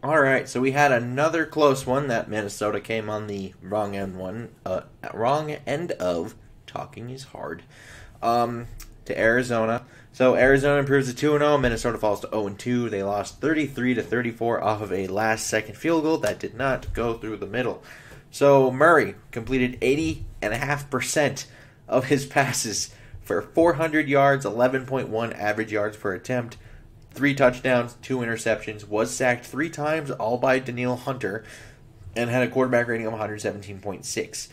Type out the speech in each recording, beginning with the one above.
All right, so we had another close one that Minnesota came on the wrong end of. Talking is hard. To Arizona. So Arizona improves to 2-0. Minnesota falls to 0-2. They lost 33-34 off of a last-second field goal that did not go through the middle. So Murray completed 80.5% of his passes for 400 yards, 11.1 average yards per attempt, 3 touchdowns, 2 interceptions, was sacked 3 times, all by Danielle Hunter, and had a quarterback rating of 117.6.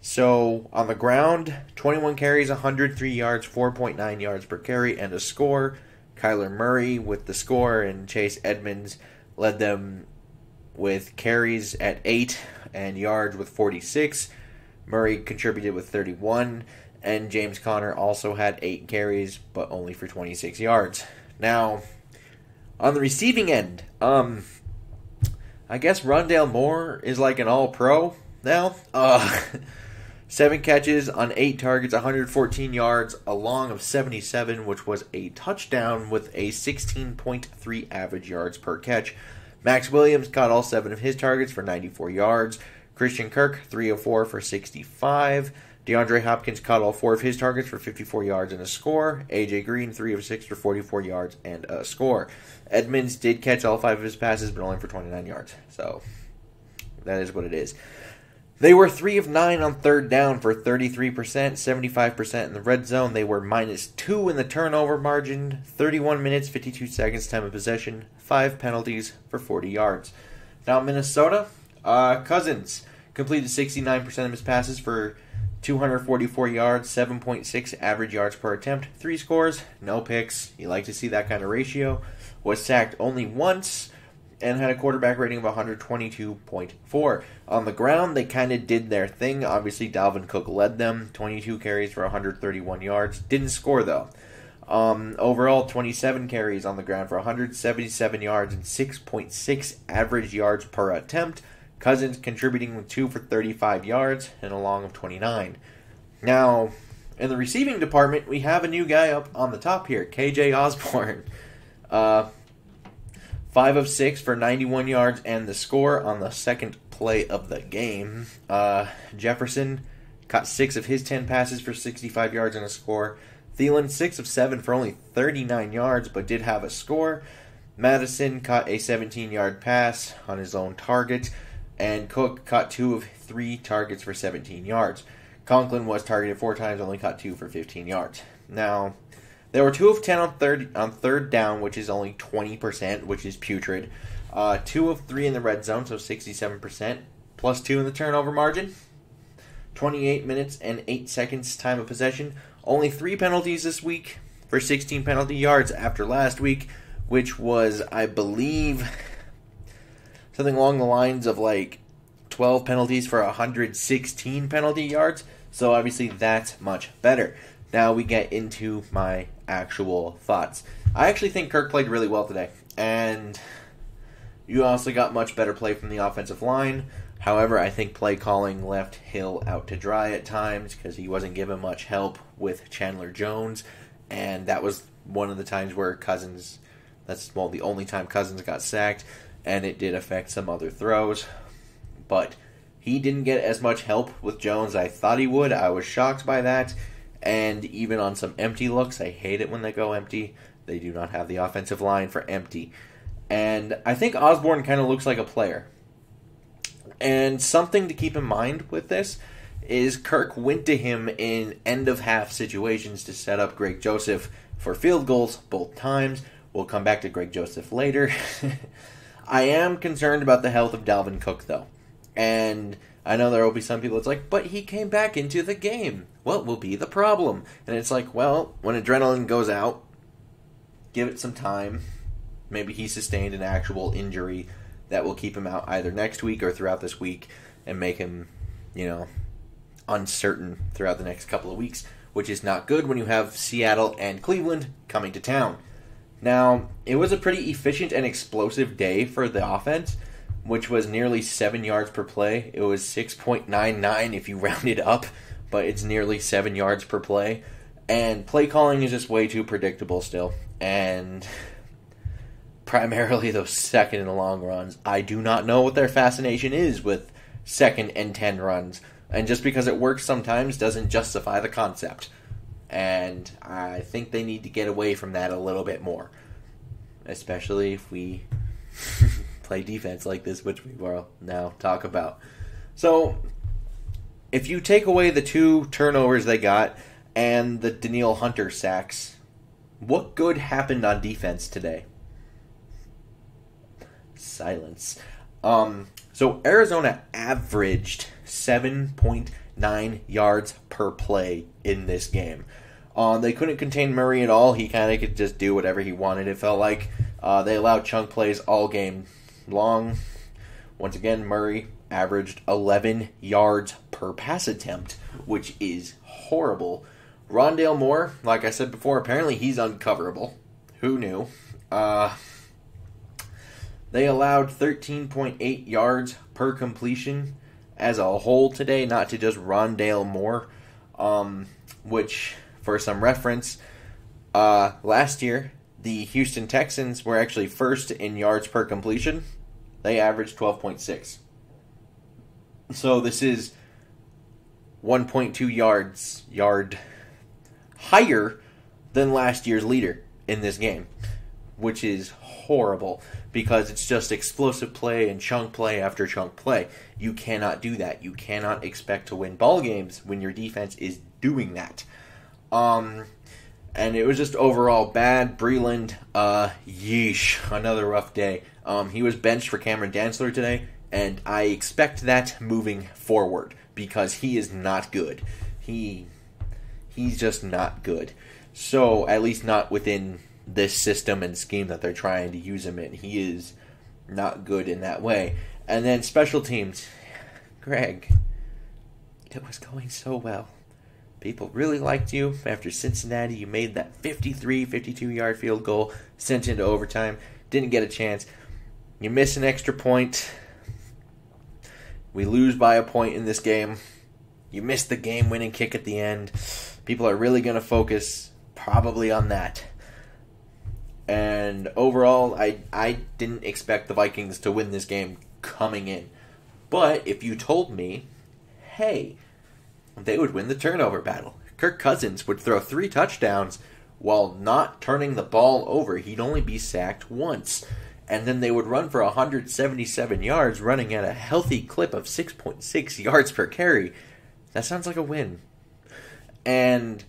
So, on the ground, 21 carries, 103 yards, 4.9 yards per carry, and a score. Kyler Murray with the score, and Chase Edmonds led them with carries at 8 and yards with 46. Murray contributed with 31, and James Conner also had 8 carries, but only for 26 yards. Now, on the receiving end, I guess Rondale Moore is like an all-pro now. 7 catches on 8 targets, 114 yards, a long of 77, which was a touchdown with a 16.3 average yards per catch. Max Williams caught all 7 of his targets for 94 yards. Christian Kirk, 3 of 4 for 65. DeAndre Hopkins caught all 4 of his targets for 54 yards and a score. AJ Green, 3 of 6 for 44 yards and a score. Edmonds did catch all 5 of his passes, but only for 29 yards. So, that is what it is. They were 3 of 9 on third down for 33%, 75% in the red zone. They were -2 in the turnover margin, 31 minutes, 52 seconds time of possession, 5 penalties for 40 yards. Now Minnesota, Cousins completed 69% of his passes for 244 yards, 7.6 average yards per attempt, 3 scores, no picks. You like to see that kind of ratio. Was sacked only once, and had a quarterback rating of 122.4. On the ground, they kind of did their thing. Obviously, Dalvin Cook led them. 22 carries for 131 yards. Didn't score, though. Overall, 27 carries on the ground for 177 yards and 6.6 average yards per attempt. Cousins contributing with 2 for 35 yards and a long of 29. Now, in the receiving department, we have a new guy up on the top here, KJ Osborne. 5 of 6 for 91 yards and the score on the second play of the game. Jefferson caught 6 of his 10 passes for 65 yards and a score. Thielen, 6 of 7 for only 39 yards, but did have a score. Madison caught a 17-yard pass on his own target, and Cook caught 2 of 3 targets for 17 yards. Conklin was targeted 4 times, only caught 2 for 15 yards. Now, they were 2 of 10 on third down, which is only 20%, which is putrid. 2 of 3 in the red zone, so 67%. Plus 2 in the turnover margin. 28 minutes and 8 seconds time of possession. Only 3 penalties this week for 16 penalty yards after last week, which was, I believe, something along the lines of like 12 penalties for 116 penalty yards. So obviously that's much better. Now we get into my actual thoughts. I actually think Kirk played really well today, and you also got much better play from the offensive line. However, I think play calling left Hill out to dry at times because he wasn't given much help with Chandler Jones, and that was one of the times where Cousins, the only time Cousins got sacked, and it did affect some other throws. But he didn't get as much help with Jones as I thought he would. I was shocked by that. And even on some empty looks, I hate it when they go empty. They do not have the offensive line for empty. And I think Osborne kind of looks like a player. And something to keep in mind with this is Kirk went to him in end-of-half situations to set up Greg Joseph for field goals both times. We'll come back to Greg Joseph later. I am concerned about the health of Dalvin Cook, though. And I know there will be some people that's like, but he came back into the game. What will be the problem? And it's like, well, when adrenaline goes out, give it some time. Maybe he sustained an actual injury that will keep him out either next week or throughout this week and make him, uncertain throughout the next couple of weeks, which is not good when you have Seattle and Cleveland coming to town. Now, it was a pretty efficient and explosive day for the offense, which was nearly 7 yards per play. It was 6.99 if you round it up, but it's nearly 7 yards per play. And play calling is just way too predictable still. And primarily those second and long runs. I do not know what their fascination is with second and 10 runs. And just because it works sometimes doesn't justify the concept. And I think they need to get away from that a little bit more. Especially if we play defense like this, which we will now talk about. So, if you take away the 2 turnovers they got and the Danielle Hunter sacks, what good happened on defense today? Silence. So Arizona averaged 7.9 yards per play in this game. They couldn't contain Murray at all. He kind of could just do whatever he wanted, it felt like. They allowed chunk plays all game long. Once again, Murray averaged 11 yards per pass attempt, which is horrible. Rondale Moore, like I said before, apparently he's uncoverable. Who knew? They allowed 13.8 yards per completion as a whole today, not to just Rondale Moore, which, for some reference, last year, the Houston Texans were actually first in yards per completion. They averaged 12.6. So this is 1.2 yard higher than last year's leader in this game, which is horrible because it's just explosive play and chunk play after chunk play. You cannot do that. You cannot expect to win ball games when your defense is doing that. And it was just overall bad. Breland, yeesh, another rough day. He was benched for Cameron Dantzler today, and I expect that moving forward because he is not good. He's just not good. So, at least not within this system and scheme that they're trying to use him in. He is not good in that way. And then special teams. Greg, it was going so well. People really liked you. After Cincinnati, you made that 53, 52-yard field goal, sent into overtime. Didn't get a chance. You miss an extra point. We lose by a point in this game. You miss the game-winning kick at the end. People are really going to focus probably on that. And overall, I didn't expect the Vikings to win this game coming in. But if you told me, hey, they would win the turnover battle. Kirk Cousins would throw 3 touchdowns while not turning the ball over. He'd only be sacked once. And then they would run for 177 yards, running at a healthy clip of 6.6 yards per carry. That sounds like a win. And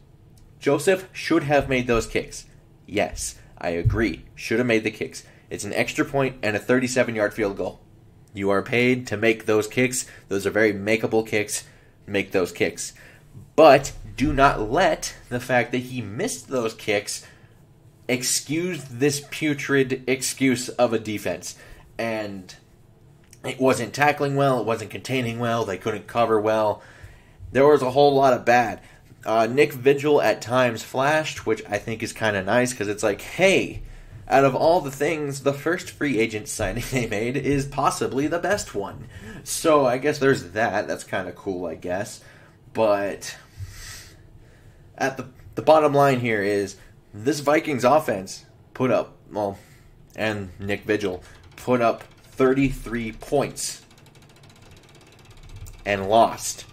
Joseph should have made those kicks. Yes, I agree. Should have made the kicks. It's an extra point and a 37-yard field goal. You are paid to make those kicks. Those are very makeable kicks. Make those kicks. But do not let the fact that he missed those kicks excuse this putrid excuse of a defense. And it wasn't tackling well. It wasn't containing well. They couldn't cover well. There was a whole lot of bad. Nick Vigil at times flashed, which I think is kind of nice because it's like, hey, out of all the things, the first free agent signing they made is possibly the best one. So I guess there's that. That's kind of cool, I guess. But at the bottom line here is this Vikings offense put up, and Nick Vigil put up 33 points and lost.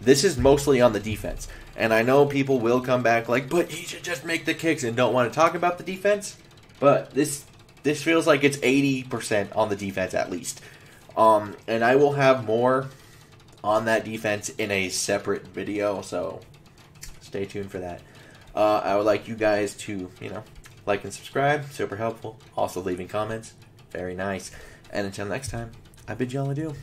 This is mostly on the defense. And I know people will come back like, but he should just make the kicks and don't want to talk about the defense. But this feels like it's 80% on the defense at least. And I will have more on that defense in a separate video, so stay tuned for that. I would like you guys to, like and subscribe. Super helpful. Also leaving comments. Very nice. And until next time, I bid y'all adieu.